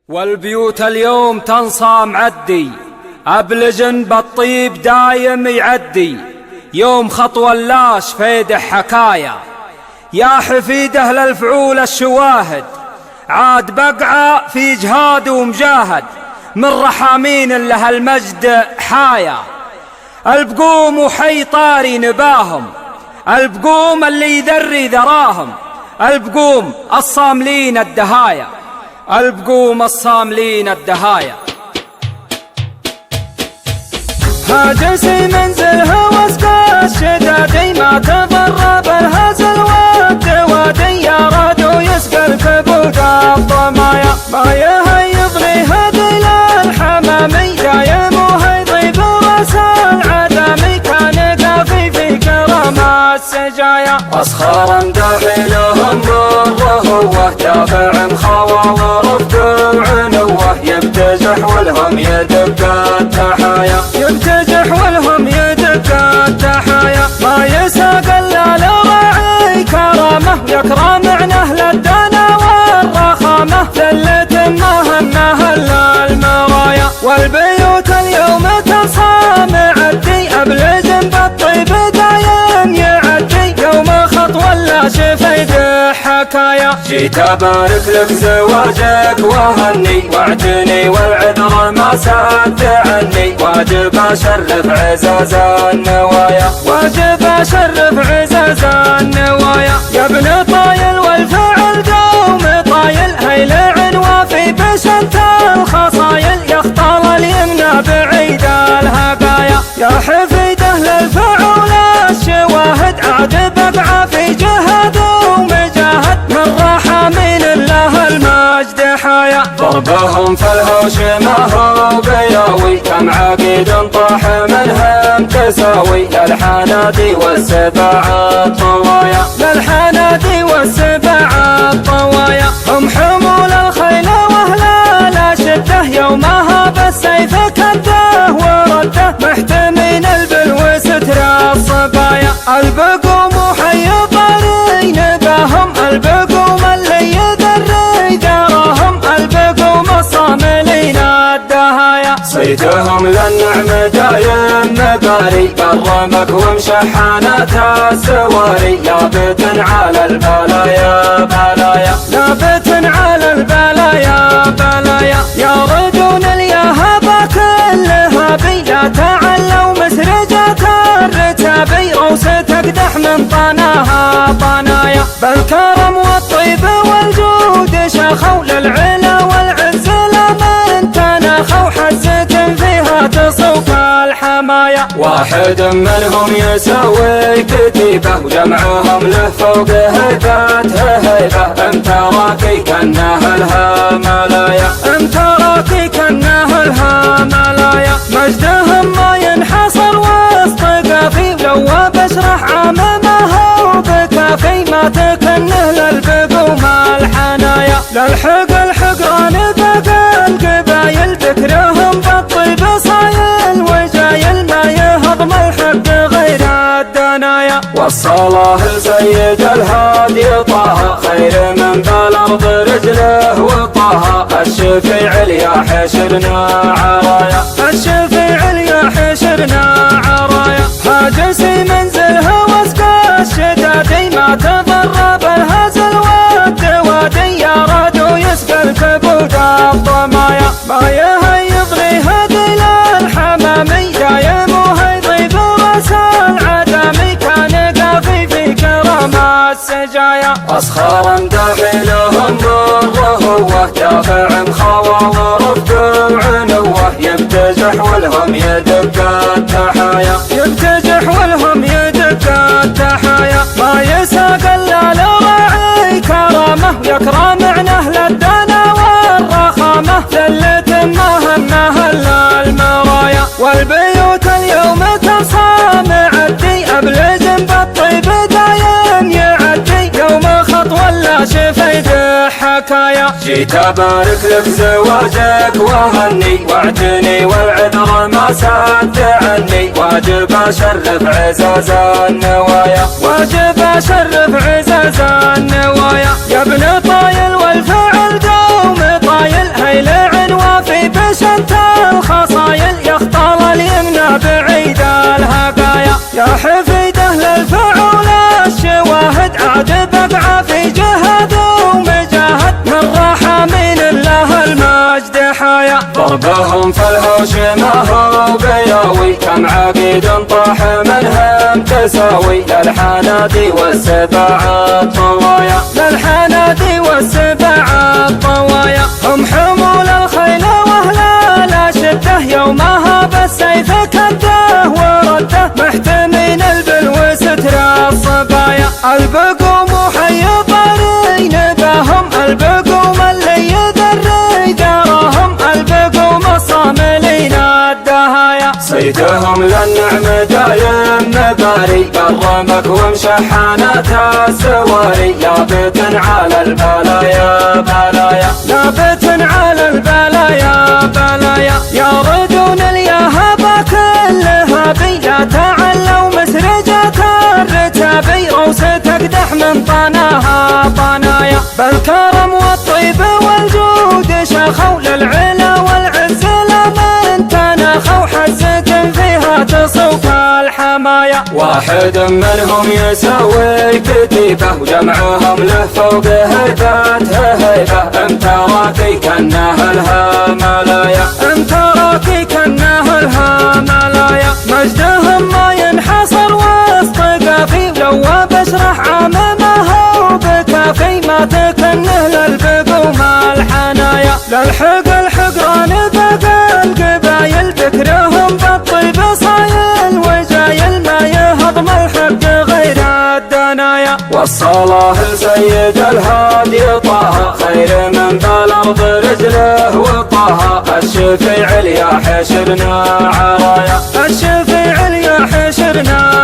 والبيوت اليوم تنصى معدي، أبلجن بالطيب دايم يعدي، يوم خطوة لاش فيده حكايا، يا حفيده للفعول الشواهد، عاد بقعة في جهاد ومجاهد، من رحامين له المجد حايا، البقوم وحي طاري نباهم، البقوم اللي يذري ذراهم، البقوم الصاملين الدهايا، البقوم الصاملين الدهايا. هاجسي منزلها واسقى الشدادي، ما تضرب الهزل والدوادي، يا رادو يسقى الكبود الضمايا، ما يهيض لي هدي للحمامي، دايم وهيضي براس العدمي، كان قافي في كرم السجايا، أصخارا داعي لهم وهو دافع مخاوى ورفق وعنوه، يبتجح ولهم يدق التحايا، يبتجح ولهم يدق التحايا، ما يساق الا لراعي كرامه، يكرم عن اهل الدنا والرخامه، ذلة مهنه الا المرايا، والبيوت اليوم تصام معدي، ابلج بالطيب دايم يعدي، يوم خطوه لا شفيد حكايا، جيت ابارك لك زواجك وهني، وعدني والعذر ما سد عني، واجب اشرف عزاز النوايا، واجب اشرف عزاز النوايا، يا ابن طايل والفعل دوم طايل، هيل عنوافي بشتى الخصايل، يختار اليمنى بعيد الهقايا، يا حفيده للفعول الشواهد، عاد بقعه في جهاد ومجاهد، من رحامين له المجد حايا، ضربهم في الهوش ما هو بياوي، كم عقيد طاح منهم تساوي، للحنادي والسبع الطوايا، للحنادي والسبع الطوايا، هم حمول الخيل واهل الاشده، يومها بالسيف كده ورده، محتمين البلو ستر الصبايا، البقوم وحي طاري نباهم، البقوم اللي يدري ذراهم، البقوم الصاملين الدهايا، صيتهم للنعم دايم مباري، بالرمك ومشحنات السواري، لابت على البلايا بلايا، لابت على البلايا بلايا، يا رجون اليهابة كلها بي، لا تعلوا مسرجة الرتابي، روسة تقدح من طناها طنايا، بالكرم والطيب والجود شخوا، للعلا والعز لمن تناخوا، حزة فيها تصوف الحمايا، واحد منهم يساوي كتيبه، وجمعهم له فوق هيبته هيبه، انت راكي كانه لها ملايا، انت راكي كانه لها ملايا، مجدهم ما ينحصر وسط قافي، ولو بشرح عممه وبكافي، ما تكنه للبقوم الحنايا، للحق الحقران بقى القبايل، ذكرهم بالطيب صايل وجايل، ما يهضم الحق غير الدنايا، والصلاة لسيد الهادي طه، خير من بالارض رجله وطه، الشفيع اليا حشرنا عرايا، الشفيع اليا حشرنا عرايا، هاجسي منزلها واسقى الشدادي، ما تضرب الهزل والدوادي، يا رادو يسقى الكبود الضمايا، ما يهيض لي هدي للحمامي، دايم وهيضي براس العدمي، كان قافي في كرم السجايا، أصخارا داعي لهم وهو دافع مخاوى ورفق وعنوه، يبتجح ولهم يدق التحايا، يبتجح ولهم يدق التحايا، ما يساق الا لراعي كرامه، يكرم عن اهل الدنا والرخامه، ذلة مهنه الا المرايا، والبيوت اليوم تصام معدي، ابلج بالطيب دايم يعدي، يوم خطوه لا شفيد حكايا، جيت ابارك لك زواجك وهني، وعدني والعذر ما سد عني، واجب اشرف عزاز النوايا، واجب اشرف عزاز النوايا، يا ابن طايل والفعل دوم طايل، هيل الصبايا. ضربهم في الهوش ما هو بياوي، كم عقيد طاح منهم تساوي، للحنادي والسبع الطوايا، للحنادي والسبع الطوايا. هم حمول الخيل واهل الشده، يومها بالسيف كده ورده، محتمين البلو ستر الصبايا. البقوم محيطين بهم، البقوم اللي يدري دارهم، البقوم الصاملين الدهايا. صيتهم للنعم دايم مباري، بالرمك ومشحانات السواري، لابت على البلايا بلايا، لابت على البلايا بلايا. يردون اليهابة كلها بي، لا تعلوا مسرجة الرتابي، روسة تقدح من طناها طنايا. بالكرم والطيب والجود شخوا، للعلا والعز لمن تنخوا، حزة فيها تصوف الحمايا. واحد منهم يسوي كتيبة، وجمعهم له فوق هيبته هيبة، امتراكي كانه لها ملايا، امتراكي كانه لها ملايا. مجدهم ما ينحصر وسط قافي، لو بشرح عمامه بكافي، ما تكنه للبقوم الحنايا. للحق الحقران بقى القبايل، ذكرهم بالطيب صايل وجايل، ما يهضم الحق غير الدنايا. والصلاة لسيد الهادي طه، خير من بالأرض رجله وطه، الشفيع اليا حشرنا عرايا، الشفيع اليا حشرنا